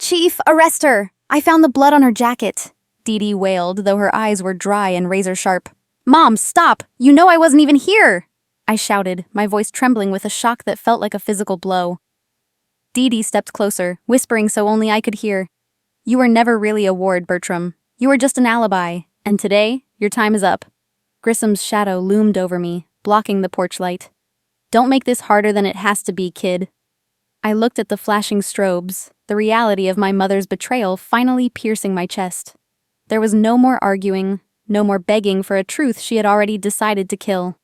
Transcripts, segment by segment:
Chief, arrest her! I found the blood on her jacket, Dee Dee wailed, though her eyes were dry and razor-sharp. Mom, stop! You know I wasn't even here! I shouted, my voice trembling with a shock that felt like a physical blow. Dee Dee stepped closer, whispering so only I could hear. You were never really a ward, Bertram. You were just an alibi, and today, your time is up. Grissom's shadow loomed over me, blocking the porch light. Don't make this harder than it has to be, kid. I looked at the flashing strobes, the reality of my mother's betrayal finally piercing my chest. There was no more arguing, no more begging for a truth she had already decided to kill.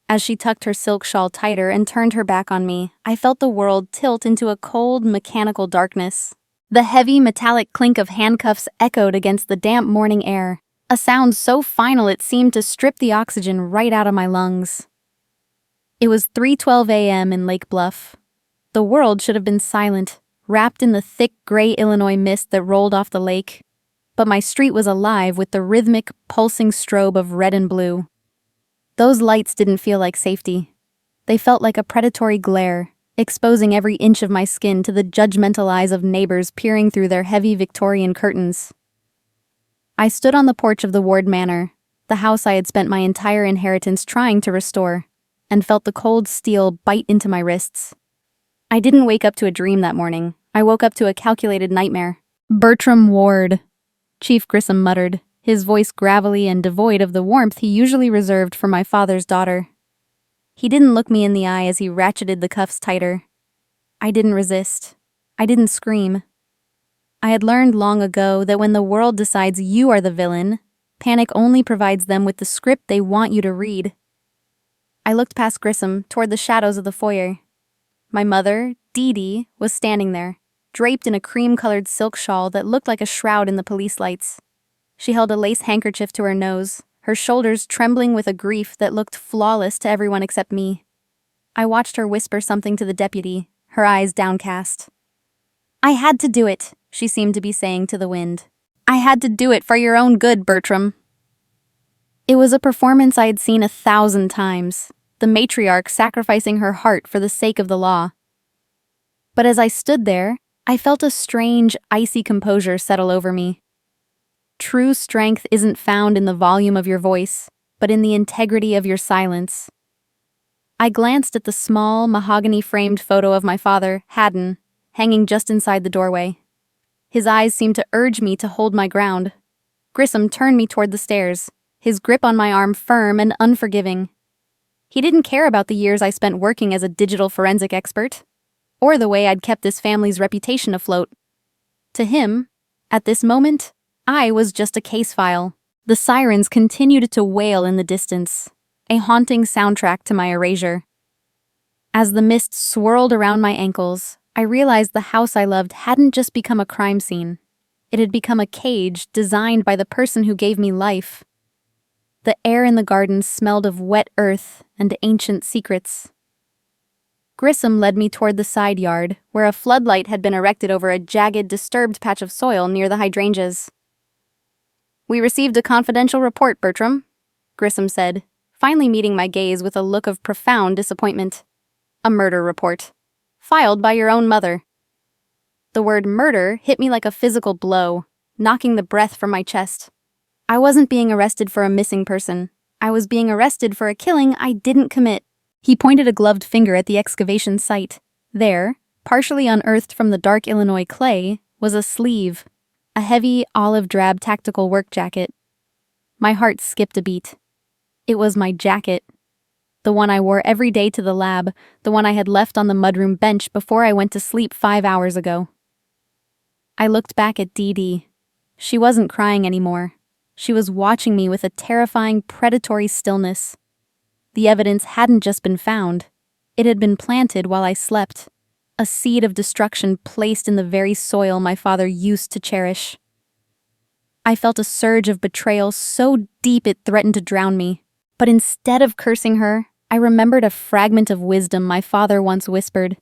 As she tucked her silk shawl tighter and turned her back on me, I felt the world tilt into a cold, mechanical darkness. The heavy, metallic clink of handcuffs echoed against the damp morning air, a sound so final it seemed to strip the oxygen right out of my lungs. It was 3:12 a.m. in Lake Bluff. The world should have been silent, wrapped in the thick gray Illinois mist that rolled off the lake. But my street was alive with the rhythmic, pulsing strobe of red and blue. Those lights didn't feel like safety. They felt like a predatory glare, exposing every inch of my skin to the judgmental eyes of neighbors peering through their heavy Victorian curtains. I stood on the porch of the Ward Manor, the house I had spent my entire inheritance trying to restore, and felt the cold steel bite into my wrists. I didn't wake up to a dream that morning. I woke up to a calculated nightmare. Bertram Ward, Chief Grissom muttered, his voice gravelly and devoid of the warmth he usually reserved for my father's daughter. He didn't look me in the eye as he ratcheted the cuffs tighter. I didn't resist. I didn't scream. I had learned long ago that when the world decides you are the villain, panic only provides them with the script they want you to read. I looked past Grissom toward the shadows of the foyer. My mother, Dee Dee, was standing there, draped in a cream-colored silk shawl that looked like a shroud in the police lights. She held a lace handkerchief to her nose, her shoulders trembling with a grief that looked flawless to everyone except me. I watched her whisper something to the deputy, her eyes downcast. I had to do it, she seemed to be saying to the wind. I had to do it for your own good, Bertram. It was a performance I had seen 1,000 times, the matriarch sacrificing her heart for the sake of the law. But as I stood there, I felt a strange, icy composure settle over me. True strength isn't found in the volume of your voice, but in the integrity of your silence. I glanced at the small, mahogany-framed photo of my father, Haddon, hanging just inside the doorway. His eyes seemed to urge me to hold my ground. Grissom turned me toward the stairs, his grip on my arm firm and unforgiving. He didn't care about the years I spent working as a digital forensic expert, or the way I'd kept this family's reputation afloat. To him, at this moment, I was just a case file. The sirens continued to wail in the distance, a haunting soundtrack to my erasure. As the mist swirled around my ankles, I realized the house I loved hadn't just become a crime scene. It had become a cage designed by the person who gave me life. The air in the garden smelled of wet earth and ancient secrets. Grissom led me toward the side yard, where a floodlight had been erected over a jagged, disturbed patch of soil near the hydrangeas. We received a confidential report, Bertram, Grissom said, finally meeting my gaze with a look of profound disappointment. A murder report. Filed by your own mother. The word murder hit me like a physical blow, knocking the breath from my chest. I wasn't being arrested for a missing person. I was being arrested for a killing I didn't commit. He pointed a gloved finger at the excavation site. There, partially unearthed from the dark Illinois clay, was a sleeve, a heavy olive-drab tactical work jacket. My heart skipped a beat. It was my jacket. The one I wore every day to the lab, the one I had left on the mudroom bench before I went to sleep 5 hours ago. I looked back at Dee Dee. She wasn't crying anymore. She was watching me with a terrifying, predatory stillness. The evidence hadn't just been found. It had been planted while I slept. A seed of destruction placed in the very soil my father used to cherish. I felt a surge of betrayal so deep it threatened to drown me. But instead of cursing her, I remembered a fragment of wisdom my father once whispered.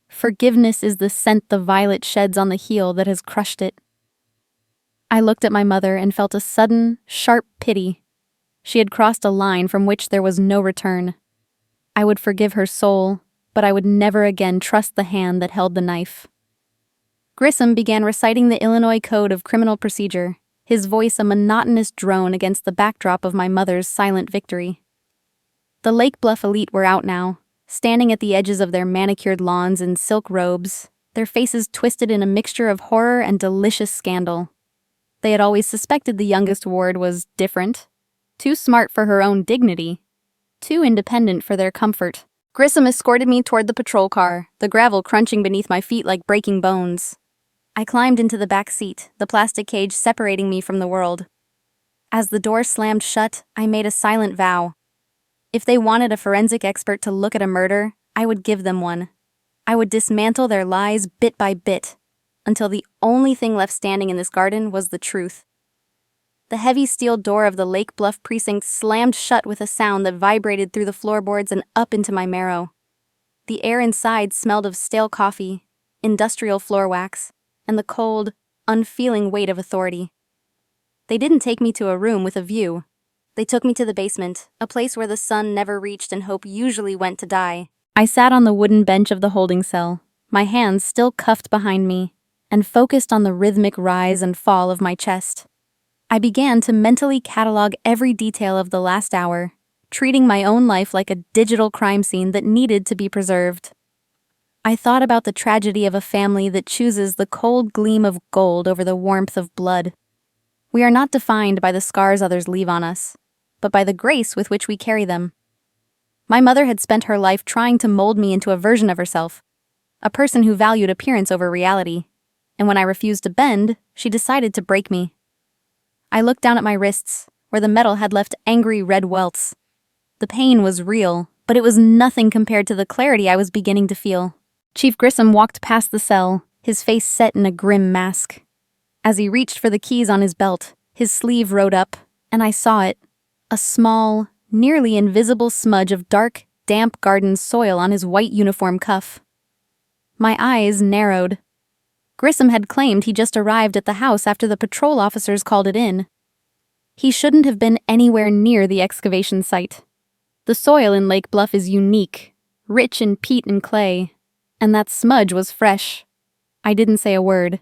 Forgiveness is the scent the violet sheds on the heel that has crushed it. I looked at my mother and felt a sudden, sharp pity. She had crossed a line from which there was no return. I would forgive her soul, but I would never again trust the hand that held the knife. Grissom began reciting the Illinois Code of Criminal Procedure, his voice a monotonous drone against the backdrop of my mother's silent victory. The Lake Bluff elite were out now, standing at the edges of their manicured lawns in silk robes, their faces twisted in a mixture of horror and delicious scandal. They had always suspected the youngest ward was different, too smart for her own dignity, too independent for their comfort. Grissom escorted me toward the patrol car, the gravel crunching beneath my feet like breaking bones. I climbed into the back seat, the plastic cage separating me from the world. As the door slammed shut, I made a silent vow. If they wanted a forensic expert to look at a murder, I would give them one. I would dismantle their lies bit by bit, until the only thing left standing in this garden was the truth. The heavy steel door of the Lake Bluff precinct slammed shut with a sound that vibrated through the floorboards and up into my marrow. The air inside smelled of stale coffee, industrial floor wax, and the cold, unfeeling weight of authority. They didn't take me to a room with a view. They took me to the basement, a place where the sun never reached and hope usually went to die. I sat on the wooden bench of the holding cell, my hands still cuffed behind me, and focused on the rhythmic rise and fall of my chest. I began to mentally catalog every detail of the last hour, treating my own life like a digital crime scene that needed to be preserved. I thought about the tragedy of a family that chooses the cold gleam of gold over the warmth of blood. We are not defined by the scars others leave on us, but by the grace with which we carry them. My mother had spent her life trying to mold me into a version of herself, a person who valued appearance over reality, and when I refused to bend, she decided to break me. I looked down at my wrists, where the metal had left angry red welts. The pain was real, but it was nothing compared to the clarity I was beginning to feel. Chief Grissom walked past the cell, his face set in a grim mask. As he reached for the keys on his belt, his sleeve rode up, and I saw it, a small, nearly invisible smudge of dark, damp garden soil on his white uniform cuff. My eyes narrowed. Grissom had claimed he just arrived at the house after the patrol officers called it in. He shouldn't have been anywhere near the excavation site. The soil in Lake Bluff is unique, rich in peat and clay, and that smudge was fresh. I didn't say a word.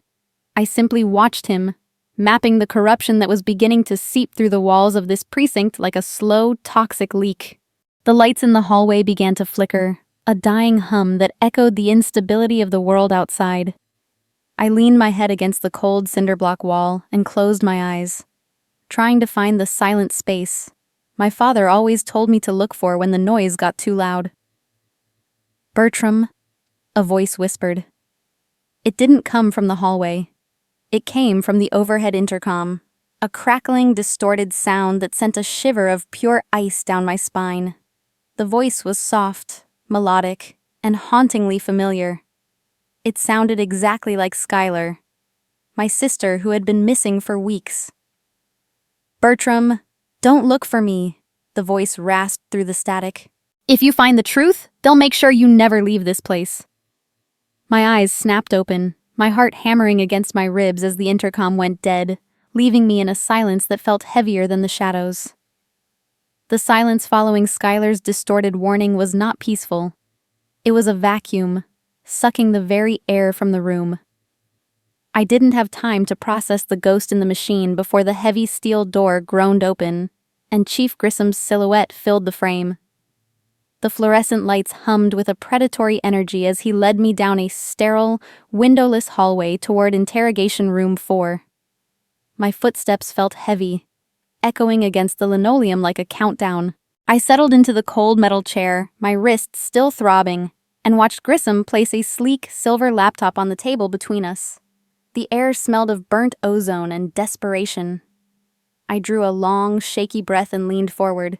I simply watched him, mapping the corruption that was beginning to seep through the walls of this precinct like a slow, toxic leak. The lights in the hallway began to flicker, a dying hum that echoed the instability of the world outside. I leaned my head against the cold cinder block wall and closed my eyes, trying to find the silent space my father always told me to look for when the noise got too loud. "Bertram," a voice whispered. It didn't come from the hallway. It came from the overhead intercom, a crackling, distorted sound that sent a shiver of pure ice down my spine. The voice was soft, melodic, and hauntingly familiar. It sounded exactly like Skylar, my sister who had been missing for weeks. "Bertram, don't look for me," the voice rasped through the static. "If you find the truth, they'll make sure you never leave this place." My eyes snapped open, my heart hammering against my ribs as the intercom went dead, leaving me in a silence that felt heavier than the shadows. The silence following Skylar's distorted warning was not peaceful. It was a vacuum, sucking the very air from the room. I didn't have time to process the ghost in the machine before the heavy steel door groaned open, and Chief Grissom's silhouette filled the frame. The fluorescent lights hummed with a predatory energy as he led me down a sterile, windowless hallway toward Interrogation Room 4. My footsteps felt heavy, echoing against the linoleum like a countdown. I settled into the cold metal chair, my wrists still throbbing, and watched Grissom place a sleek, silver laptop on the table between us. The air smelled of burnt ozone and desperation. I drew a long, shaky breath and leaned forward.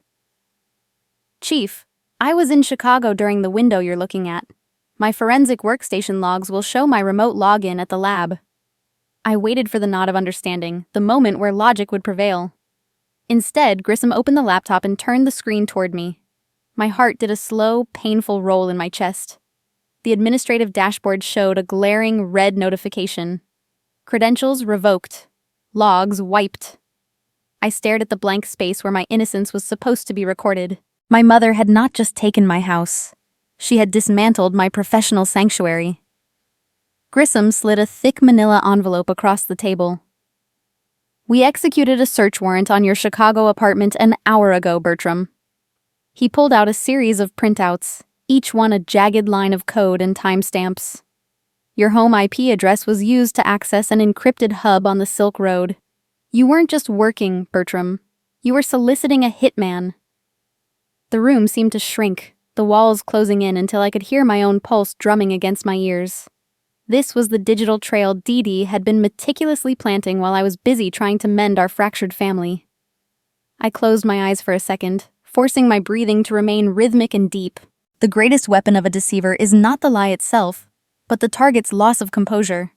"Chief, I was in Chicago during the window you're looking at. My forensic workstation logs will show my remote login at the lab." I waited for the nod of understanding, the moment where logic would prevail. Instead, Grissom opened the laptop and turned the screen toward me. My heart did a slow, painful roll in my chest. The administrative dashboard showed a glaring red notification. Credentials revoked. Logs wiped. I stared at the blank space where my innocence was supposed to be recorded. My mother had not just taken my house. She had dismantled my professional sanctuary. Grissom slid a thick manila envelope across the table. "We executed a search warrant on your Chicago apartment an hour ago, Bertram." He pulled out a series of printouts, each one a jagged line of code and timestamps. "Your home IP address was used to access an encrypted hub on the Silk Road. You weren't just working, Bertram. You were soliciting a hitman." The room seemed to shrink, the walls closing in until I could hear my own pulse drumming against my ears. This was the digital trail Dee Dee had been meticulously planting while I was busy trying to mend our fractured family. I closed my eyes for a second, forcing my breathing to remain rhythmic and deep. The greatest weapon of a deceiver is not the lie itself, but the target's loss of composure.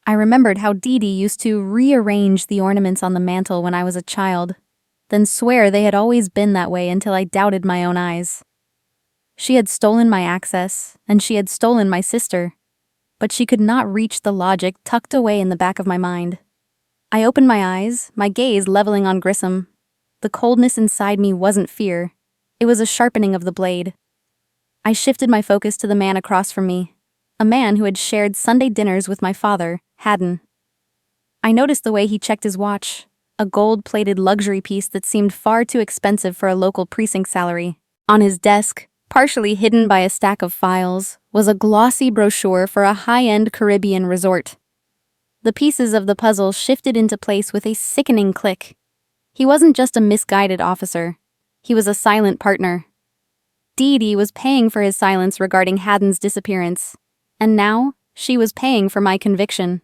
I remembered how Dee Dee used to rearrange the ornaments on the mantel when I was a child, then swear they had always been that way until I doubted my own eyes. She had stolen my access, and she had stolen my sister, but she could not reach the logic tucked away in the back of my mind. I opened my eyes, my gaze leveling on Grissom. The coldness inside me wasn't fear. It was a sharpening of the blade. I shifted my focus to the man across from me, a man who had shared Sunday dinners with my father, Haddon. I noticed the way he checked his watch, a gold-plated luxury piece that seemed far too expensive for a local precinct salary. On his desk, partially hidden by a stack of files, was a glossy brochure for a high-end Caribbean resort. The pieces of the puzzle shifted into place with a sickening click. He wasn't just a misguided officer. He was a silent partner. Dee Dee was paying for his silence regarding Haddon's disappearance, and now she was paying for my conviction.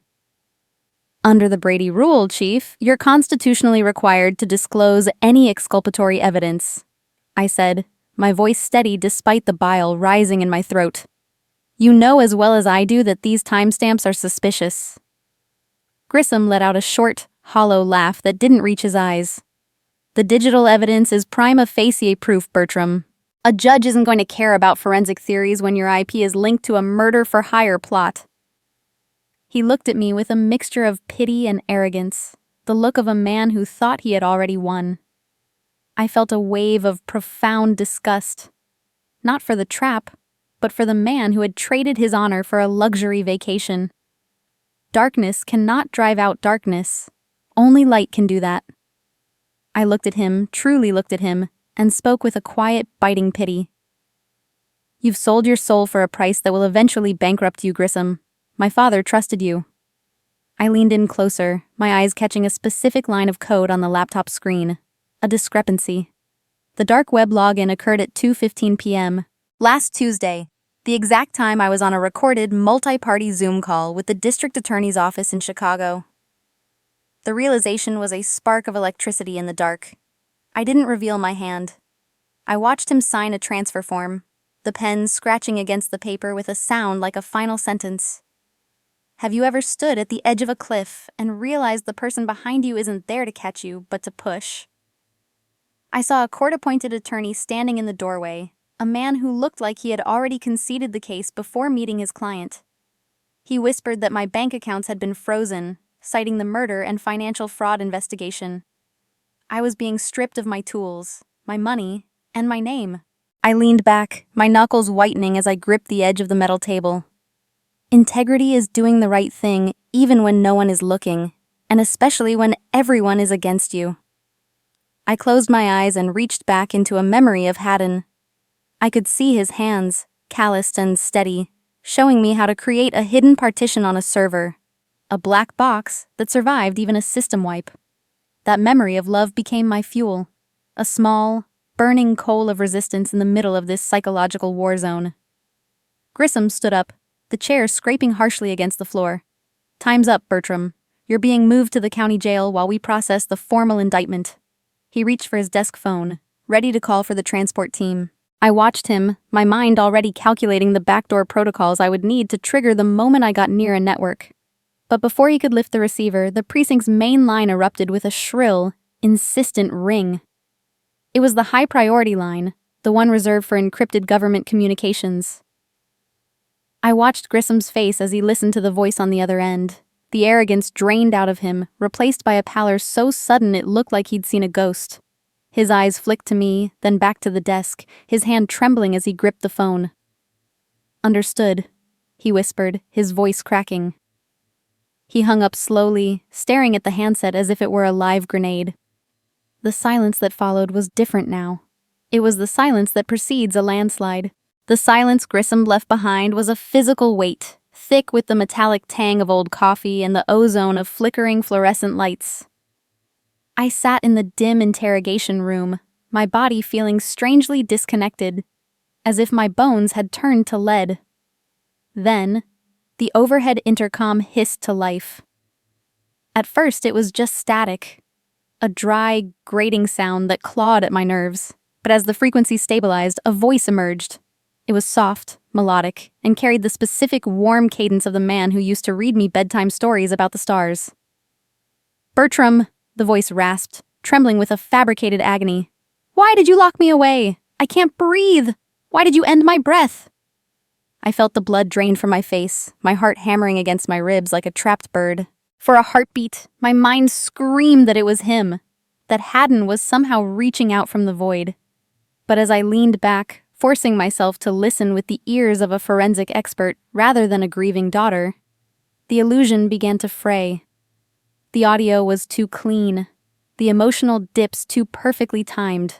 "Under the Brady rule, Chief, you're constitutionally required to disclose any exculpatory evidence," I said, my voice steady despite the bile rising in my throat. "You know as well as I do that these timestamps are suspicious." Grissom let out a short, hollow laugh that didn't reach his eyes. "The digital evidence is prima facie proof, Bertram. A judge isn't going to care about forensic theories when your IP is linked to a murder-for-hire plot." He looked at me with a mixture of pity and arrogance, the look of a man who thought he had already won. I felt a wave of profound disgust, not for the trap, but for the man who had traded his honor for a luxury vacation. Darkness cannot drive out darkness. Only light can do that. I looked at him, truly looked at him, and spoke with a quiet, biting pity. "You've sold your soul for a price that will eventually bankrupt you, Grissom. My father trusted you." I leaned in closer, my eyes catching a specific line of code on the laptop screen. A discrepancy. The dark web login occurred at 2:15 p.m. last Tuesday, the exact time I was on a recorded, multi-party Zoom call with the district attorney's office in Chicago. The realization was a spark of electricity in the dark. I didn't reveal my hand. I watched him sign a transfer form, the pen scratching against the paper with a sound like a final sentence. Have you ever stood at the edge of a cliff and realized the person behind you isn't there to catch you, but to push? I saw a court-appointed attorney standing in the doorway, a man who looked like he had already conceded the case before meeting his client. He whispered that my bank accounts had been frozen, citing the murder and financial fraud investigation. I was being stripped of my tools, my money, and my name. I leaned back, my knuckles whitening as I gripped the edge of the metal table. Integrity is doing the right thing even when no one is looking, and especially when everyone is against you. I closed my eyes and reached back into a memory of Haddon. I could see his hands, calloused and steady, showing me how to create a hidden partition on a server, a black box that survived even a system wipe. That memory of love became my fuel, a small, burning coal of resistance in the middle of this psychological war zone. Grissom stood up, the chair scraping harshly against the floor. "Time's up, Bertram. You're being moved to the county jail while we process the formal indictment." He reached for his desk phone, ready to call for the transport team. I watched him, my mind already calculating the backdoor protocols I would need to trigger the moment I got near a network. But before he could lift the receiver, the precinct's main line erupted with a shrill, insistent ring. It was the high-priority line, the one reserved for encrypted government communications. I watched Grissom's face as he listened to the voice on the other end, the arrogance drained out of him, replaced by a pallor so sudden it looked like he'd seen a ghost. His eyes flicked to me, then back to the desk, his hand trembling as he gripped the phone. "Understood." he whispered, his voice cracking. He hung up slowly, staring at the handset as if it were a live grenade. The silence that followed was different now. It was the silence that precedes a landslide. The silence Grissom left behind was a physical weight, thick with the metallic tang of old coffee and the ozone of flickering fluorescent lights. I sat in the dim interrogation room, my body feeling strangely disconnected, as if my bones had turned to lead. Then, the overhead intercom hissed to life. At first, it was just static, a dry, grating sound that clawed at my nerves. But as the frequency stabilized, a voice emerged. It was soft, melodic, and carried the specific warm cadence of the man who used to read me bedtime stories about the stars. "Bertram," the voice rasped, trembling with a fabricated agony. "Why did you lock me away? I can't breathe! Why did you end my breath?" I felt the blood drain from my face, my heart hammering against my ribs like a trapped bird. For a heartbeat, my mind screamed that it was him, that Haddon was somehow reaching out from the void. But as I leaned back, forcing myself to listen with the ears of a forensic expert rather than a grieving daughter, the illusion began to fray. The audio was too clean, the emotional dips too perfectly timed.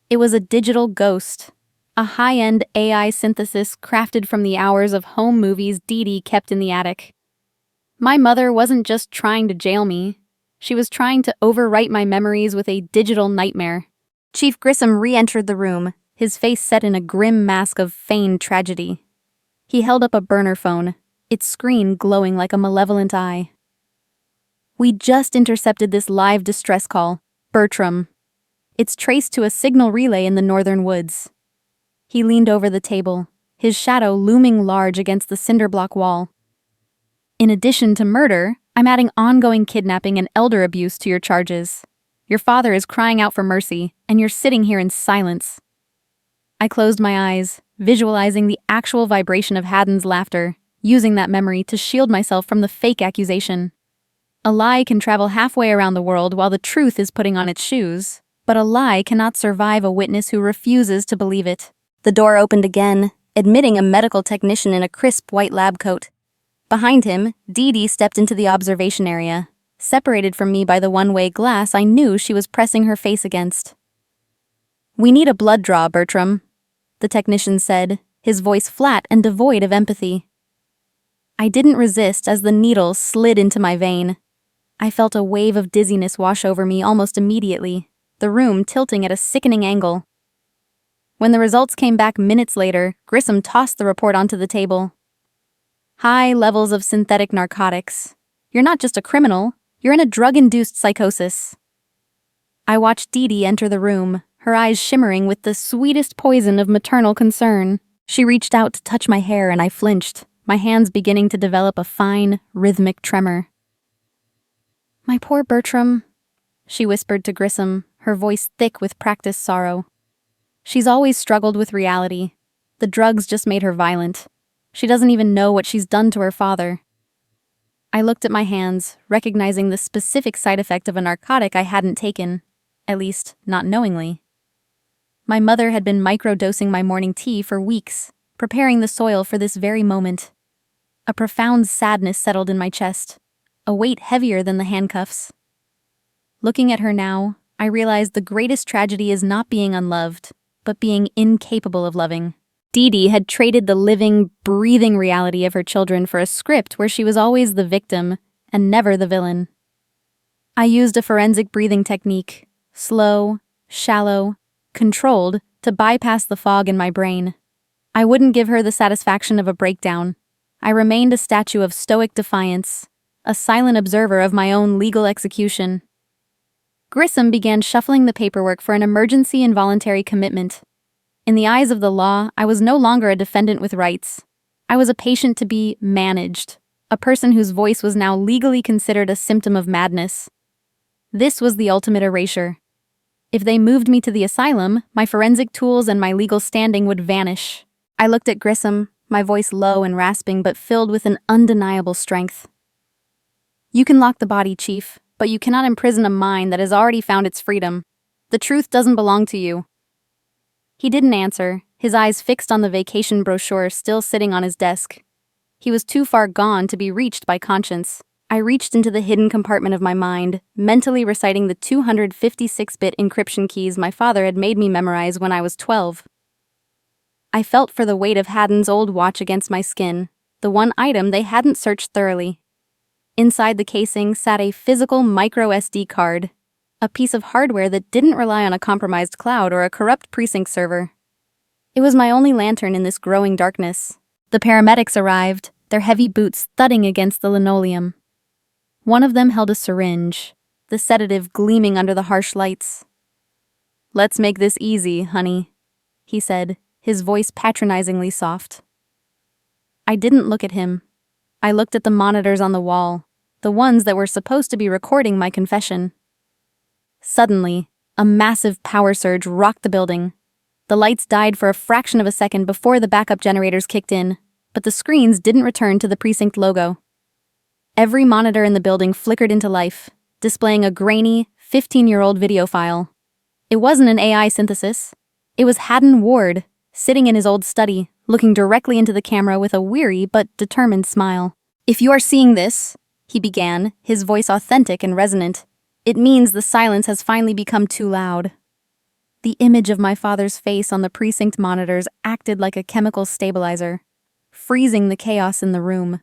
It was a digital ghost, a high-end AI synthesis crafted from the hours of home movies Dee Dee kept in the attic. My mother wasn't just trying to jail me, she was trying to overwrite my memories with a digital nightmare. Chief Grissom re-entered the room, his face set in a grim mask of feigned tragedy. He held up a burner phone, its screen glowing like a malevolent eye. "We just intercepted this live distress call, Bertram. It's traced to a signal relay in the northern woods." He leaned over the table, his shadow looming large against the cinderblock wall. "In addition to murder, I'm adding ongoing kidnapping and elder abuse to your charges. Your father is crying out for mercy, and you're sitting here in silence." I closed my eyes, visualizing the actual vibration of Haddon's laughter, using that memory to shield myself from the fake accusation. A lie can travel halfway around the world while the truth is putting on its shoes, but a lie cannot survive a witness who refuses to believe it. The door opened again, admitting a medical technician in a crisp white lab coat. Behind him, Dee Dee stepped into the observation area, separated from me by the one-way glass I knew she was pressing her face against. "We need a blood draw, Bertram," the technician said, his voice flat and devoid of empathy. I didn't resist as the needle slid into my vein. I felt a wave of dizziness wash over me almost immediately, the room tilting at a sickening angle. When the results came back minutes later, Grissom tossed the report onto the table. "High levels of synthetic narcotics. You're not just a criminal, you're in a drug-induced psychosis." I watched Dee Dee enter the room, her eyes shimmering with the sweetest poison of maternal concern. She reached out to touch my hair and I flinched, my hands beginning to develop a fine, rhythmic tremor. "My poor Bertram," she whispered to Grissom, her voice thick with practiced sorrow. "She's always struggled with reality. The drugs just made her violent. She doesn't even know what she's done to her father." I looked at my hands, recognizing the specific side effect of a narcotic I hadn't taken, at least not knowingly. My mother had been microdosing my morning tea for weeks, preparing the soil for this very moment. A profound sadness settled in my chest, a weight heavier than the handcuffs. Looking at her now, I realized the greatest tragedy is not being unloved, but being incapable of loving. Dee Dee had traded the living, breathing reality of her children for a script where she was always the victim and never the villain. I used a forensic breathing technique, slow, shallow, controlled, to bypass the fog in my brain. I wouldn't give her the satisfaction of a breakdown. I remained a statue of stoic defiance, a silent observer of my own legal execution. Grissom began shuffling the paperwork for an emergency involuntary commitment. In the eyes of the law, I was no longer a defendant with rights. I was a patient to be managed, a person whose voice was now legally considered a symptom of madness. This was the ultimate erasure. If they moved me to the asylum, my forensic tools and my legal standing would vanish. I looked at Grissom, my voice low and rasping but filled with an undeniable strength. "You can lock the body, Chief, but you cannot imprison a mind that has already found its freedom. The truth doesn't belong to you." He didn't answer, his eyes fixed on the vacation brochure still sitting on his desk. He was too far gone to be reached by conscience. I reached into the hidden compartment of my mind, mentally reciting the 256-bit encryption keys my father had made me memorize when I was 12. I felt for the weight of Haddon's old watch against my skin, the one item they hadn't searched thoroughly. Inside the casing sat a physical micro SD card, a piece of hardware that didn't rely on a compromised cloud or a corrupt precinct server. It was my only lantern in this growing darkness. The paramedics arrived, their heavy boots thudding against the linoleum. One of them held a syringe, the sedative gleaming under the harsh lights. "Let's make this easy, honey," he said, his voice patronizingly soft. I didn't look at him. I looked at the monitors on the wall, the ones that were supposed to be recording my confession. Suddenly, a massive power surge rocked the building. The lights died for a fraction of a second before the backup generators kicked in, but the screens didn't return to the precinct logo. Every monitor in the building flickered into life, displaying a grainy, 15-year-old video file. It wasn't an AI synthesis. It was Haddon Ward, sitting in his old study, looking directly into the camera with a weary but determined smile. "If you are seeing this," he began, his voice authentic and resonant, "it means the silence has finally become too loud." The image of my father's face on the precinct monitors acted like a chemical stabilizer, freezing the chaos in the room.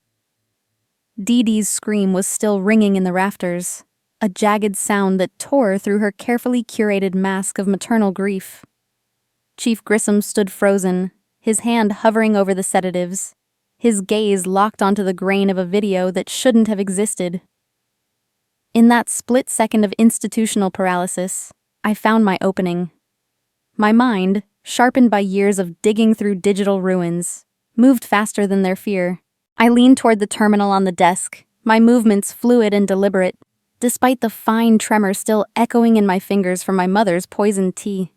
Dee Dee's scream was still ringing in the rafters, a jagged sound that tore through her carefully curated mask of maternal grief. Chief Grissom stood frozen, his hand hovering over the sedatives, his gaze locked onto the grain of a video that shouldn't have existed. In that split second of institutional paralysis, I found my opening. My mind, sharpened by years of digging through digital ruins, moved faster than their fear. I leaned toward the terminal on the desk, my movements fluid and deliberate, despite the fine tremor still echoing in my fingers from my mother's poisoned tea.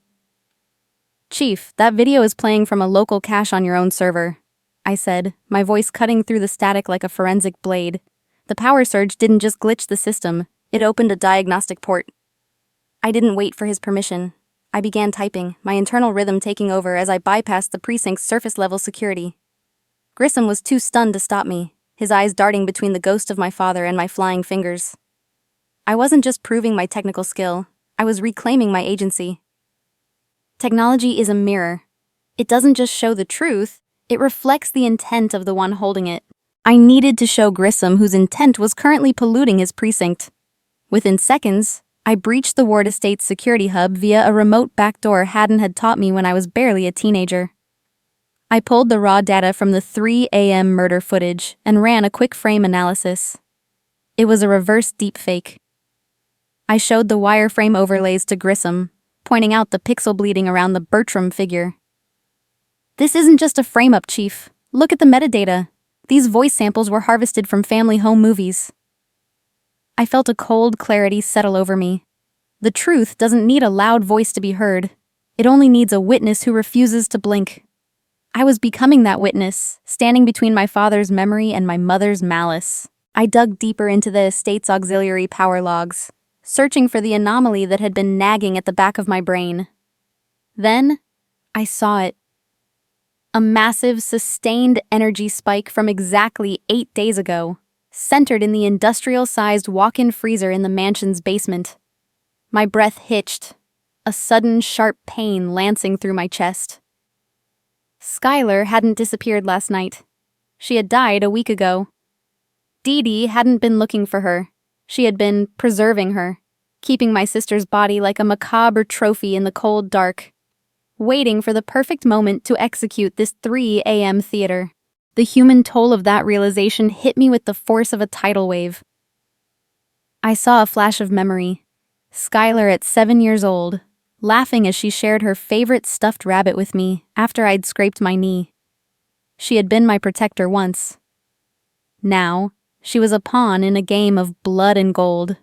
"Chief, that video is playing from a local cache on your own server," I said, my voice cutting through the static like a forensic blade. The power surge didn't just glitch the system, it opened a diagnostic port. I didn't wait for his permission. I began typing, my internal rhythm taking over as I bypassed the precinct's surface-level security. Grissom was too stunned to stop me, his eyes darting between the ghost of my father and my flying fingers. I wasn't just proving my technical skill, I was reclaiming my agency. Technology is a mirror. It doesn't just show the truth, it reflects the intent of the one holding it. I needed to show Grissom whose intent was currently polluting his precinct. Within seconds, I breached the Ward Estate's security hub via a remote backdoor Haddon had taught me when I was barely a teenager. I pulled the raw data from the 3 a.m. murder footage and ran a quick frame analysis. It was a reverse deepfake. I showed the wireframe overlays to Grissom, pointing out the pixel bleeding around the Bertram figure. "This isn't just a frame-up, Chief. Look at the metadata. These voice samples were harvested from family home movies." I felt a cold clarity settle over me. The truth doesn't need a loud voice to be heard. It only needs a witness who refuses to blink. I was becoming that witness, standing between my father's memory and my mother's malice. I dug deeper into the estate's auxiliary power logs, searching for the anomaly that had been nagging at the back of my brain. Then, I saw it. A massive, sustained energy spike from exactly 8 days ago, centered in the industrial-sized walk-in freezer in the mansion's basement. My breath hitched, a sudden, sharp pain lancing through my chest. Skylar hadn't disappeared last night. She had died a week ago. Dee Dee hadn't been looking for her. She had been preserving her, keeping my sister's body like a macabre trophy in the cold dark, waiting for the perfect moment to execute this 3 a.m. theater. The human toll of that realization hit me with the force of a tidal wave. I saw a flash of memory. Skylar at 7 years old, laughing as she shared her favorite stuffed rabbit with me after I'd scraped my knee. She had been my protector once. Now, she was a pawn in a game of blood and gold.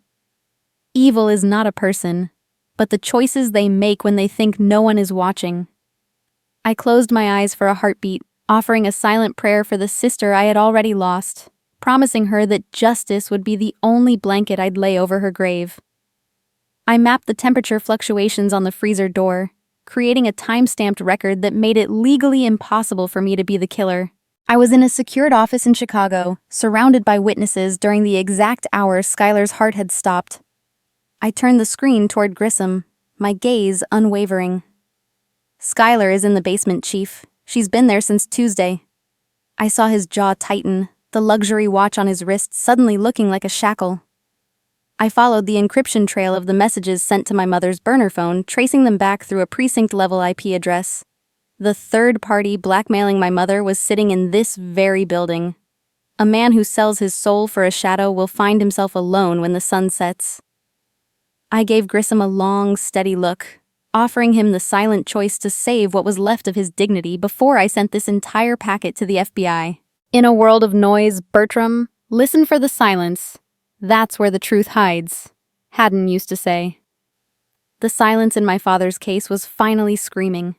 Evil is not a person, but the choices they make when they think no one is watching. I closed my eyes for a heartbeat, offering a silent prayer for the sister I had already lost, promising her that justice would be the only blanket I'd lay over her grave. I mapped the temperature fluctuations on the freezer door, creating a time-stamped record that made it legally impossible for me to be the killer. I was in a secured office in Chicago, surrounded by witnesses during the exact hour Skylar's heart had stopped. I turned the screen toward Grissom, my gaze unwavering. "Skylar is in the basement, Chief. She's been there since Tuesday." I saw his jaw tighten, the luxury watch on his wrist suddenly looking like a shackle. I followed the encryption trail of the messages sent to my mother's burner phone, tracing them back through a precinct-level IP address. The third party blackmailing my mother was sitting in this very building. A man who sells his soul for a shadow will find himself alone when the sun sets. I gave Grissom a long, steady look, offering him the silent choice to save what was left of his dignity before I sent this entire packet to the FBI. In a world of noise, Bertram, listen for the silence. That's where the truth hides, Haddon used to say. The silence in my father's case was finally screaming.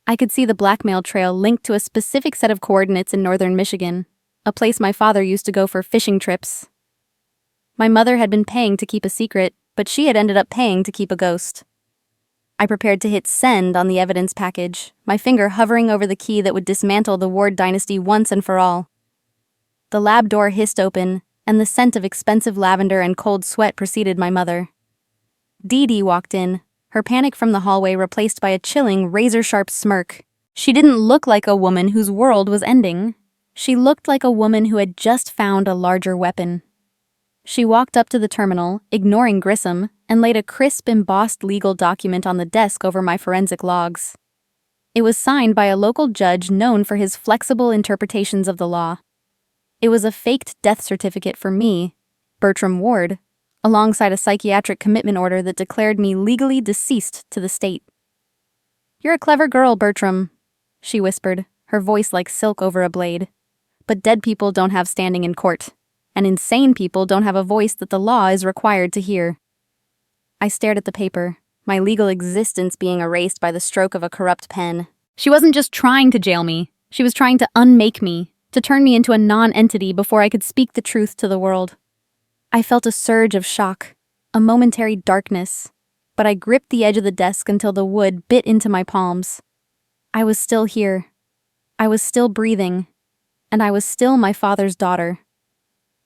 I could see the blackmail trail linked to a specific set of coordinates in northern Michigan, a place my father used to go for fishing trips. My mother had been paying to keep a secret, but she had ended up paying to keep a ghost. I prepared to hit send on the evidence package, my finger hovering over the key that would dismantle the Ward dynasty once and for all. The lab door hissed open, and the scent of expensive lavender and cold sweat preceded my mother. Dee Dee walked in, her panic from the hallway replaced by a chilling, razor-sharp smirk. She didn't look like a woman whose world was ending. She looked like a woman who had just found a larger weapon. She walked up to the terminal, ignoring Grissom, and laid a crisp, embossed legal document on the desk over my forensic logs. It was signed by a local judge known for his flexible interpretations of the law. It was a faked death certificate for me, Bertram Ward, alongside a psychiatric commitment order that declared me legally deceased to the state. "You're a clever girl, Bertram," she whispered, her voice like silk over a blade. "But dead people don't have standing in court, and insane people don't have a voice that the law is required to hear." I stared at the paper, my legal existence being erased by the stroke of a corrupt pen. She wasn't just trying to jail me, she was trying to unmake me, to turn me into a non-entity before I could speak the truth to the world. I felt a surge of shock, a momentary darkness, but I gripped the edge of the desk until the wood bit into my palms. I was still here. I was still breathing, and I was still my father's daughter.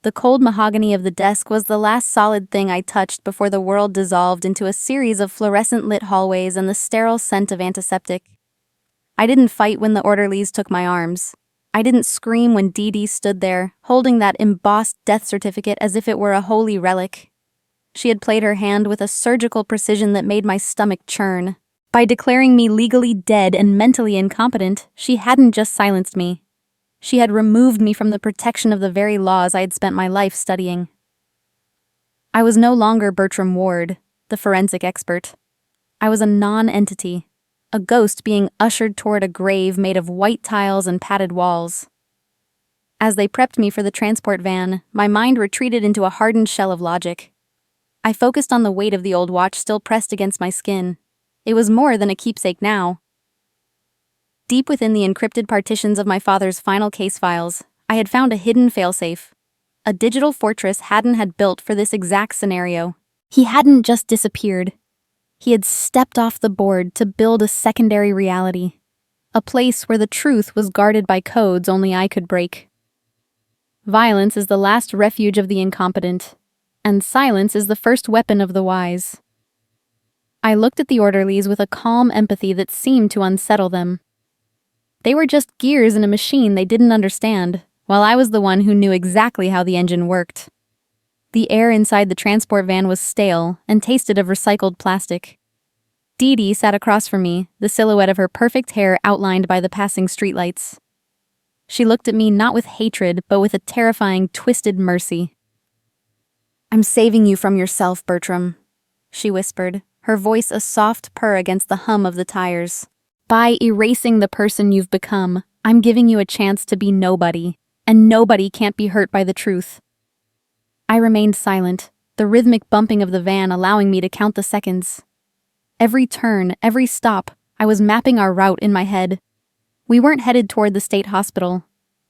The cold mahogany of the desk was the last solid thing I touched before the world dissolved into a series of fluorescent-lit hallways and the sterile scent of antiseptic. I didn't fight when the orderlies took my arms. I didn't scream when Dee Dee stood there, holding that embossed death certificate as if it were a holy relic. She had played her hand with a surgical precision that made my stomach churn. By declaring me legally dead and mentally incompetent, she hadn't just silenced me. She had removed me from the protection of the very laws I had spent my life studying. I was no longer Bertram Ward, the forensic expert. I was a non-entity. A ghost being ushered toward a grave made of white tiles and padded walls. As they prepped me for the transport van, my mind retreated into a hardened shell of logic. I focused on the weight of the old watch still pressed against my skin. It was more than a keepsake now. Deep within the encrypted partitions of my father's final case files, I had found a hidden failsafe. A digital fortress Haddon had built for this exact scenario. He hadn't just disappeared. He had stepped off the board to build a secondary reality, a place where the truth was guarded by codes only I could break. Violence is the last refuge of the incompetent, and silence is the first weapon of the wise. I looked at the orderlies with a calm empathy that seemed to unsettle them. They were just gears in a machine they didn't understand, while I was the one who knew exactly how the engine worked. The air inside the transport van was stale and tasted of recycled plastic. Dee Dee sat across from me, the silhouette of her perfect hair outlined by the passing streetlights. She looked at me not with hatred, but with a terrifying, twisted mercy. "I'm saving you from yourself, Bertram," she whispered, her voice a soft purr against the hum of the tires. "By erasing the person you've become, I'm giving you a chance to be nobody, and nobody can't be hurt by the truth." I remained silent, the rhythmic bumping of the van allowing me to count the seconds. Every turn, every stop, I was mapping our route in my head. We weren't headed toward the state hospital.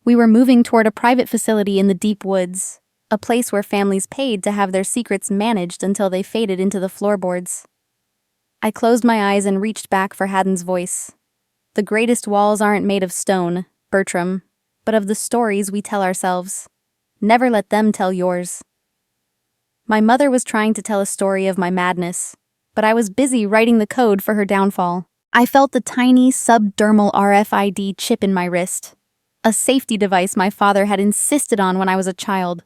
We were moving toward a private facility in the deep woods, a place where families paid to have their secrets managed until they faded into the floorboards. I closed my eyes and reached back for Haddon's voice. "The greatest walls aren't made of stone, Bertram. but of the stories we tell ourselves. Never let them tell yours. My mother was trying to tell a story of my madness, but I was busy writing the code for her downfall. I felt the tiny subdermal RFID chip in my wrist, a safety device my father had insisted on when I was a child.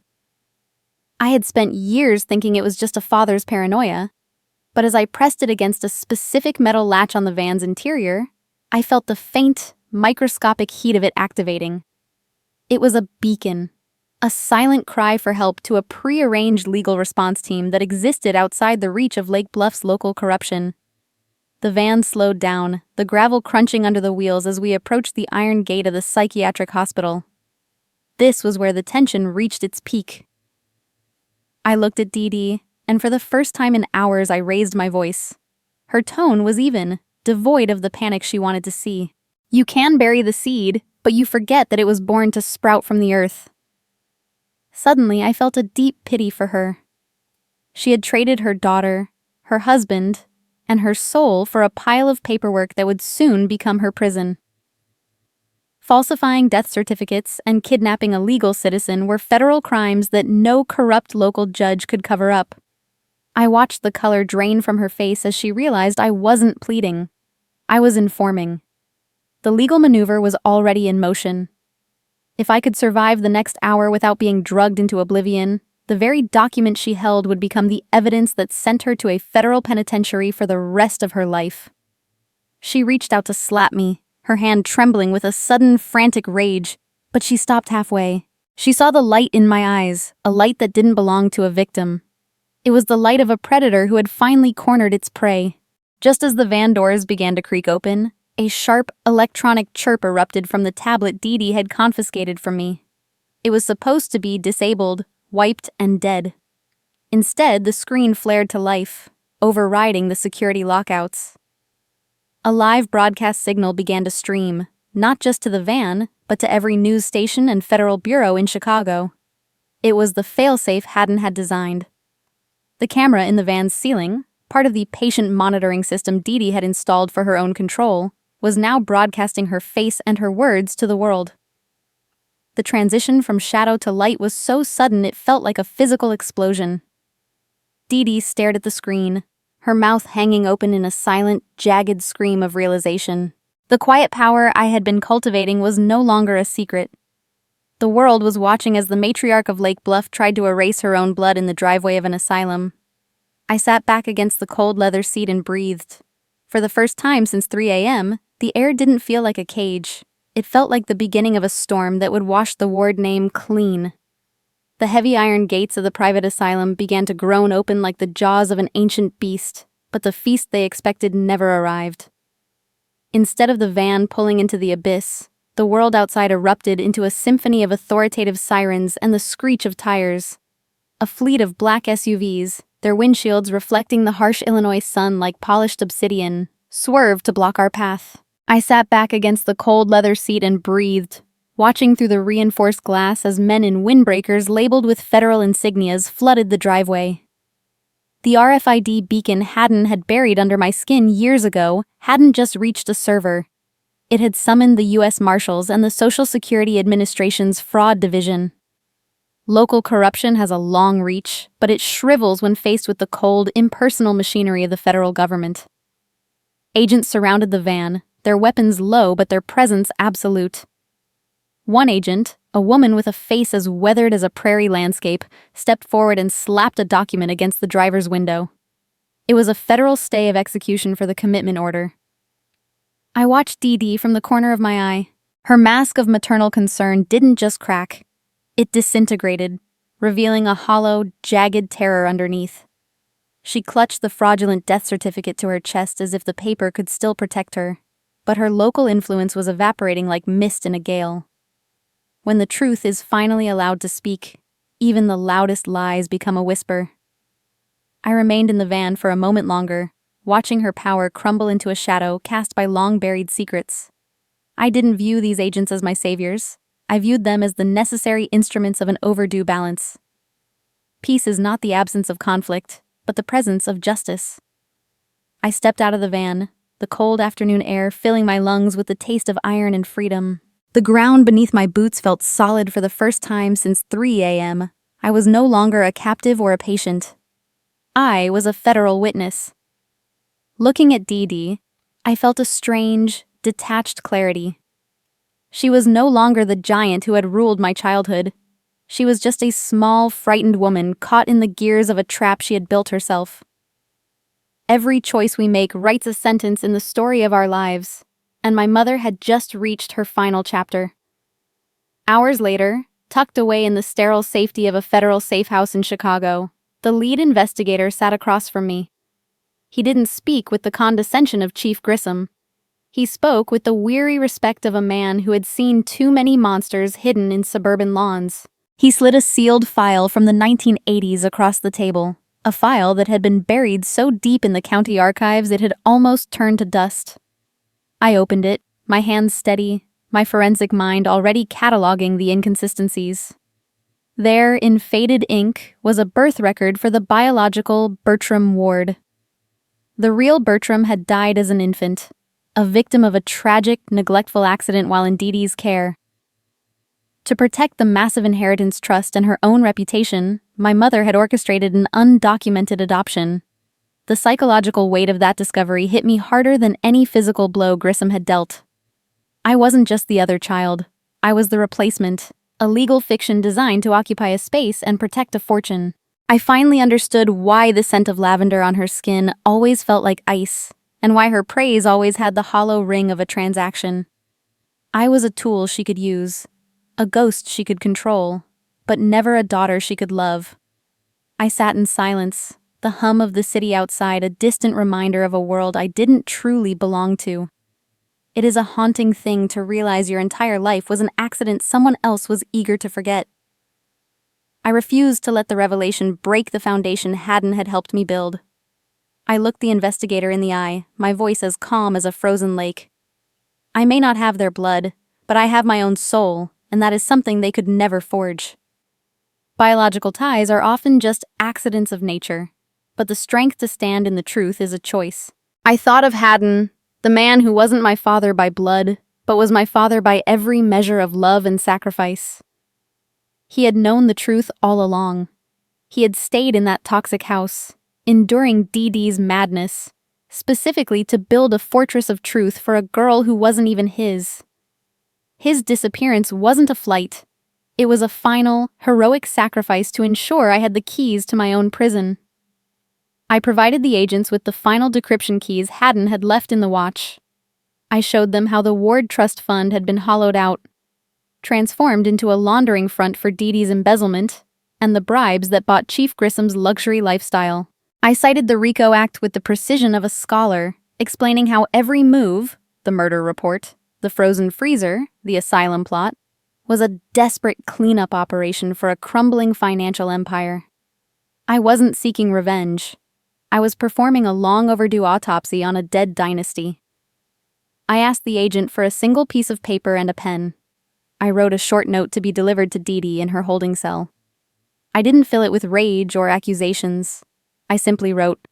I had spent years thinking it was just a father's paranoia, but as I pressed it against a specific metal latch on the van's interior, I felt the faint, microscopic heat of it activating. It was a beacon, a silent cry for help to a prearranged legal response team that existed outside the reach of Lake Bluff's local corruption. The van slowed down, the gravel crunching under the wheels as we approached the iron gate of the psychiatric hospital. This was where the tension reached its peak. I looked at Dee Dee, and for the first time in hours I raised my voice. Her tone was even, devoid of the panic she wanted to see. You can bury the seed, but you forget that it was born to sprout from the earth. Suddenly, I felt a deep pity for her. She had traded her daughter, her husband, and her soul for a pile of paperwork that would soon become her prison. Falsifying death certificates and kidnapping a legal citizen were federal crimes that no corrupt local judge could cover up. I watched the color drain from her face as she realized I wasn't pleading. I was informing. The legal maneuver was already in motion. If I could survive the next hour without being drugged into oblivion, the very document she held would become the evidence that sent her to a federal penitentiary for the rest of her life. She reached out to slap me, her hand trembling with a sudden, frantic rage, but she stopped halfway. She saw the light in my eyes, a light that didn't belong to a victim. It was the light of a predator who had finally cornered its prey. Just as the van doors began to creak open, a sharp, electronic chirp erupted from the tablet Dee Dee had confiscated from me. It was supposed to be disabled, wiped, and dead. Instead, the screen flared to life, overriding the security lockouts. A live broadcast signal began to stream, not just to the van, but to every news station and federal bureau in Chicago. It was the failsafe Haddon had designed. The camera in the van's ceiling, part of the patient monitoring system Dee Dee had installed for her own control, was now broadcasting her face and her words to the world. The transition from shadow to light was so sudden it felt like a physical explosion. Dee Dee stared at the screen, her mouth hanging open in a silent, jagged scream of realization. The quiet power I had been cultivating was no longer a secret. The world was watching as the matriarch of Lake Bluff tried to erase her own blood in the driveway of an asylum. I sat back against the cold leather seat and breathed. For the first time since 3 a.m., the air didn't feel like a cage. It felt like the beginning of a storm that would wash the ward name clean. The heavy iron gates of the private asylum began to groan open like the jaws of an ancient beast, but the feast they expected never arrived. Instead of the van pulling into the abyss, the world outside erupted into a symphony of authoritative sirens and the screech of tires. A fleet of black SUVs, their windshields reflecting the harsh Illinois sun like polished obsidian, swerved to block our path. I sat back against the cold leather seat and breathed, watching through the reinforced glass as men in windbreakers labeled with federal insignias flooded the driveway. The RFID beacon Haddon had buried under my skin years ago hadn't just reached a server. It had summoned the U.S. Marshals and the Social Security Administration's fraud division. Local corruption has a long reach, but it shrivels when faced with the cold, impersonal machinery of the federal government. Agents surrounded the van, their weapons low but their presence absolute. One agent, a woman with a face as weathered as a prairie landscape, stepped forward and slapped a document against the driver's window. It was a federal stay of execution for the commitment order. I watched Dee Dee from the corner of my eye. Her mask of maternal concern didn't just crack. It disintegrated, revealing a hollow, jagged terror underneath. She clutched the fraudulent death certificate to her chest as if the paper could still protect her, but her local influence was evaporating like mist in a gale. When the truth is finally allowed to speak, even the loudest lies become a whisper. I remained in the van for a moment longer, watching her power crumble into a shadow cast by long-buried secrets. I didn't view these agents as my saviors. I viewed them as the necessary instruments of an overdue balance. Peace is not the absence of conflict, but the presence of justice. I stepped out of the van, the cold afternoon air filling my lungs with the taste of iron and freedom. The ground beneath my boots felt solid for the first time since 3 a.m. I was no longer a captive or a patient. I was a federal witness. Looking at Dee Dee, I felt a strange, detached clarity. She was no longer the giant who had ruled my childhood. She was just a small, frightened woman caught in the gears of a trap she had built herself. Every choice we make writes a sentence in the story of our lives, and my mother had just reached her final chapter. Hours later, tucked away in the sterile safety of a federal safe house in Chicago, the lead investigator sat across from me. He didn't speak with the condescension of Chief Grissom. He spoke with the weary respect of a man who had seen too many monsters hidden in suburban lawns. He slid a sealed file from the 1980s across the table, a file that had been buried so deep in the county archives it had almost turned to dust. I opened it, my hands steady, my forensic mind already cataloging the inconsistencies. There, in faded ink, was a birth record for the biological Bertram Ward. The real Bertram had died as an infant, a victim of a tragic, neglectful accident while in Dee Dee's care. To protect the massive inheritance trust and her own reputation, my mother had orchestrated an undocumented adoption. The psychological weight of that discovery hit me harder than any physical blow Grissom had dealt. I wasn't just the other child. I was the replacement, a legal fiction designed to occupy a space and protect a fortune. I finally understood why the scent of lavender on her skin always felt like ice, and why her praise always had the hollow ring of a transaction. I was a tool she could use, a ghost she could control, but never a daughter she could love. I sat in silence, the hum of the city outside a distant reminder of a world I didn't truly belong to. It is a haunting thing to realize your entire life was an accident someone else was eager to forget. I refused to let the revelation break the foundation Haddon had helped me build. I looked the investigator in the eye, my voice as calm as a frozen lake. I may not have their blood, but I have my own soul, and that is something they could never forge. Biological ties are often just accidents of nature, but the strength to stand in the truth is a choice. I thought of Haddon, the man who wasn't my father by blood, but was my father by every measure of love and sacrifice. He had known the truth all along. He had stayed in that toxic house, enduring Dee Dee's madness, specifically to build a fortress of truth for a girl who wasn't even his. His disappearance wasn't a flight. It was a final, heroic sacrifice to ensure I had the keys to my own prison. I provided the agents with the final decryption keys Haddon had left in the watch. I showed them how the Ward Trust Fund had been hollowed out, transformed into a laundering front for Dee Dee's embezzlement, and the bribes that bought Chief Grissom's luxury lifestyle. I cited the RICO Act with the precision of a scholar, explaining how every move, the murder report, the frozen freezer, the asylum plot, was a desperate cleanup operation for a crumbling financial empire. I wasn't seeking revenge. I was performing a long overdue autopsy on a dead dynasty. I asked the agent for a single piece of paper and a pen. I wrote a short note to be delivered to Dee Dee in her holding cell. I didn't fill it with rage or accusations. I simply wrote,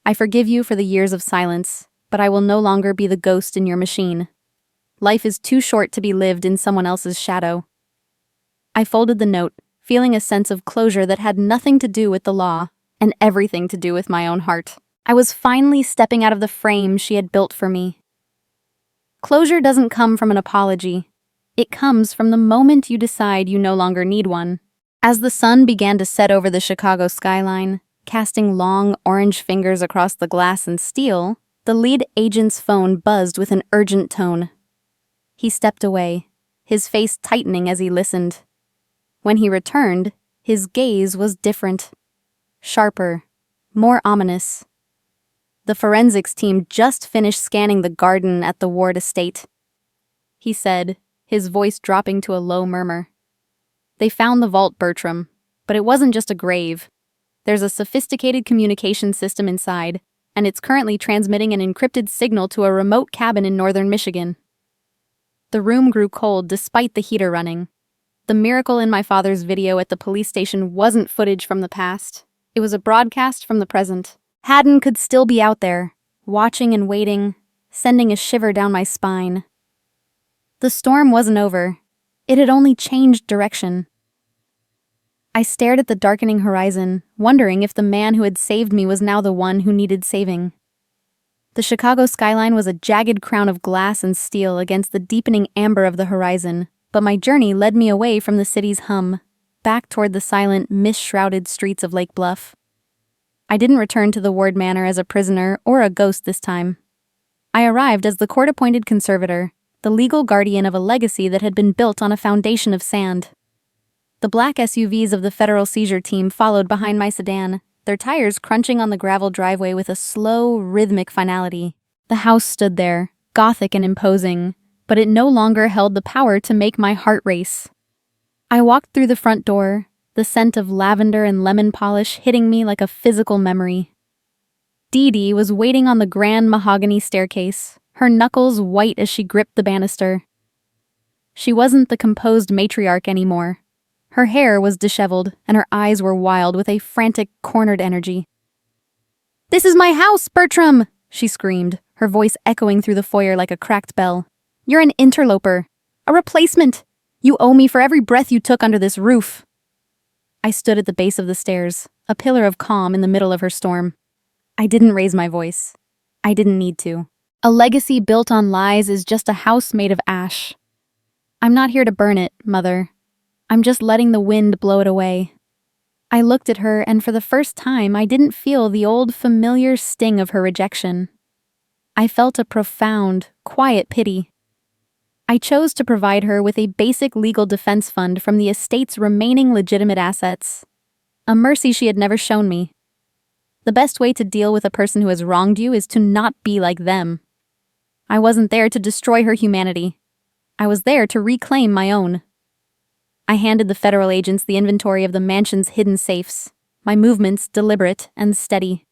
"I forgive you for the years of silence, but I will no longer be the ghost in your machine. Life is too short to be lived in someone else's shadow." I folded the note, feeling a sense of closure that had nothing to do with the law and everything to do with my own heart. I was finally stepping out of the frame she had built for me. Closure doesn't come from an apology. It comes from the moment you decide you no longer need one. As the sun began to set over the Chicago skyline, casting long orange fingers across the glass and steel, the lead agent's phone buzzed with an urgent tone. He stepped away, his face tightening as he listened. When he returned, his gaze was different. Sharper, more ominous. "The forensics team just finished scanning the garden at the Ward estate," he said, his voice dropping to a low murmur. "They found the vault, Bertram, but it wasn't just a grave. There's a sophisticated communication system inside, and it's currently transmitting an encrypted signal to a remote cabin in northern Michigan." The room grew cold despite the heater running. The miracle in my father's video at the police station wasn't footage from the past. It was a broadcast from the present. Haddon could still be out there, watching and waiting, sending a shiver down my spine. The storm wasn't over. It had only changed direction. I stared at the darkening horizon, wondering if the man who had saved me was now the one who needed saving. The Chicago skyline was a jagged crown of glass and steel against the deepening amber of the horizon, but my journey led me away from the city's hum, back toward the silent, mist-shrouded streets of Lake Bluff. I didn't return to the Ward Manor as a prisoner or a ghost this time. I arrived as the court-appointed conservator, the legal guardian of a legacy that had been built on a foundation of sand. The black SUVs of the federal seizure team followed behind my sedan, their tires crunching on the gravel driveway with a slow, rhythmic finality. The house stood there, gothic and imposing, but it no longer held the power to make my heart race. I walked through the front door, the scent of lavender and lemon polish hitting me like a physical memory. Dee Dee was waiting on the grand mahogany staircase, her knuckles white as she gripped the banister. She wasn't the composed matriarch anymore. Her hair was disheveled, and her eyes were wild with a frantic, cornered energy. "This is my house, Bertram!" she screamed, her voice echoing through the foyer like a cracked bell. "You're an interloper. A replacement. You owe me for every breath you took under this roof." I stood at the base of the stairs, a pillar of calm in the middle of her storm. I didn't raise my voice. I didn't need to. A legacy built on lies is just a house made of ash. I'm not here to burn it, Mother. I'm just letting the wind blow it away. I looked at her, and for the first time, I didn't feel the old familiar sting of her rejection. I felt a profound, quiet pity. I chose to provide her with a basic legal defense fund from the estate's remaining legitimate assets, a mercy she had never shown me. The best way to deal with a person who has wronged you is to not be like them. I wasn't there to destroy her humanity. I was there to reclaim my own. I handed the federal agents the inventory of the mansion's hidden safes, my movements deliberate and steady.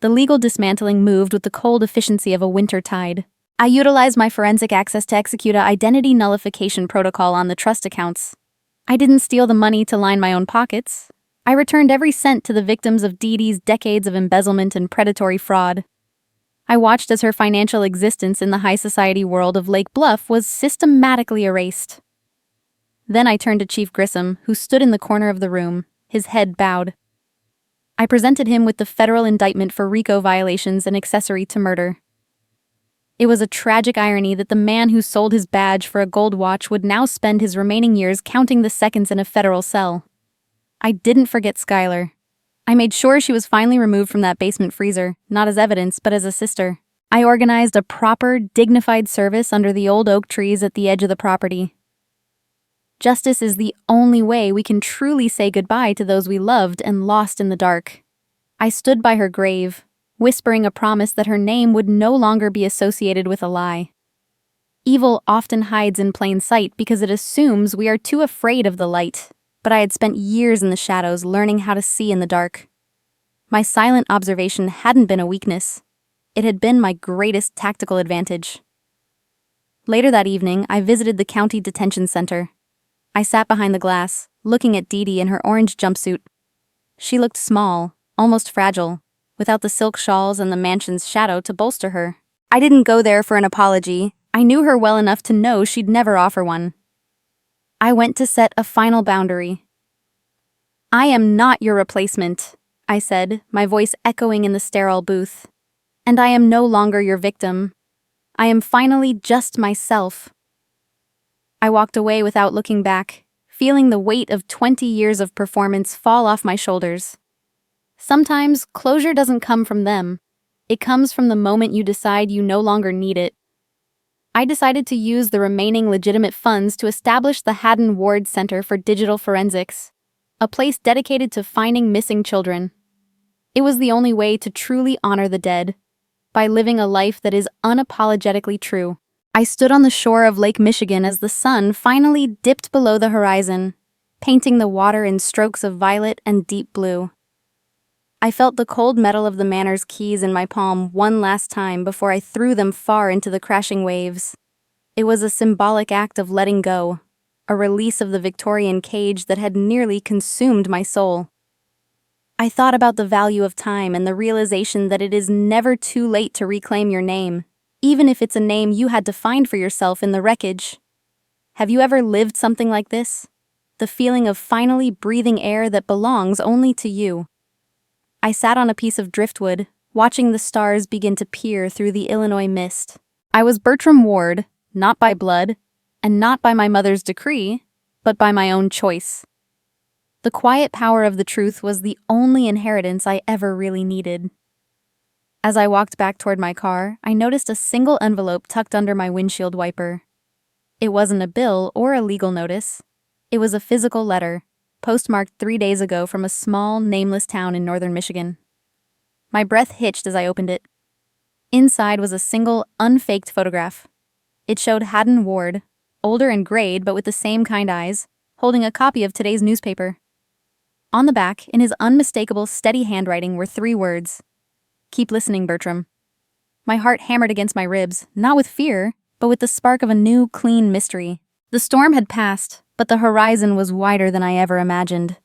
The legal dismantling moved with the cold efficiency of a winter tide. I utilized my forensic access to execute an identity nullification protocol on the trust accounts. I didn't steal the money to line my own pockets. I returned every cent to the victims of Dee Dee's decades of embezzlement and predatory fraud. I watched as her financial existence in the high society world of Lake Bluff was systematically erased. Then I turned to Chief Grissom, who stood in the corner of the room, his head bowed. I presented him with the federal indictment for RICO violations and accessory to murder. It was a tragic irony that the man who sold his badge for a gold watch would now spend his remaining years counting the seconds in a federal cell. I didn't forget Skylar. I made sure she was finally removed from that basement freezer, not as evidence, but as a sister. I organized a proper, dignified service under the old oak trees at the edge of the property. Justice is the only way we can truly say goodbye to those we loved and lost in the dark. I stood by her grave, whispering a promise that her name would no longer be associated with a lie. Evil often hides in plain sight because it assumes we are too afraid of the light, but I had spent years in the shadows learning how to see in the dark. My silent observation hadn't been a weakness. It had been my greatest tactical advantage. Later that evening, I visited the county detention center. I sat behind the glass, looking at Dee Dee in her orange jumpsuit. She looked small, almost fragile, without the silk shawls and the mansion's shadow to bolster her. I didn't go there for an apology. I knew her well enough to know she'd never offer one. I went to set a final boundary. "I am not your replacement," I said, my voice echoing in the sterile booth. "And I am no longer your victim. I am finally just myself." I walked away without looking back, feeling the weight of 20 years of performance fall off my shoulders. Sometimes, closure doesn't come from them. It comes from the moment you decide you no longer need it. I decided to use the remaining legitimate funds to establish the Haddon Ward Center for Digital Forensics, a place dedicated to finding missing children. It was the only way to truly honor the dead, by living a life that is unapologetically true. I stood on the shore of Lake Michigan as the sun finally dipped below the horizon, painting the water in strokes of violet and deep blue. I felt the cold metal of the manor's keys in my palm one last time before I threw them far into the crashing waves. It was a symbolic act of letting go, a release of the Victorian cage that had nearly consumed my soul. I thought about the value of time and the realization that it is never too late to reclaim your name, even if it's a name you had to find for yourself in the wreckage. Have you ever lived something like this? The feeling of finally breathing air that belongs only to you. I sat on a piece of driftwood, watching the stars begin to peer through the Illinois mist. I was Bertram Ward, not by blood, and not by my mother's decree, but by my own choice. The quiet power of the truth was the only inheritance I ever really needed. As I walked back toward my car, I noticed a single envelope tucked under my windshield wiper. It wasn't a bill or a legal notice. It was a physical letter, postmarked 3 days ago from a small, nameless town in northern Michigan. My breath hitched as I opened it. Inside was a single, unfaked photograph. It showed Haddon Ward, older and grayed but with the same kind eyes, holding a copy of today's newspaper. On the back, in his unmistakable, steady handwriting, were 3 words. "Keep listening, Bertram." My heart hammered against my ribs, not with fear, but with the spark of a new, clean mystery. The storm had passed, but the horizon was wider than I ever imagined.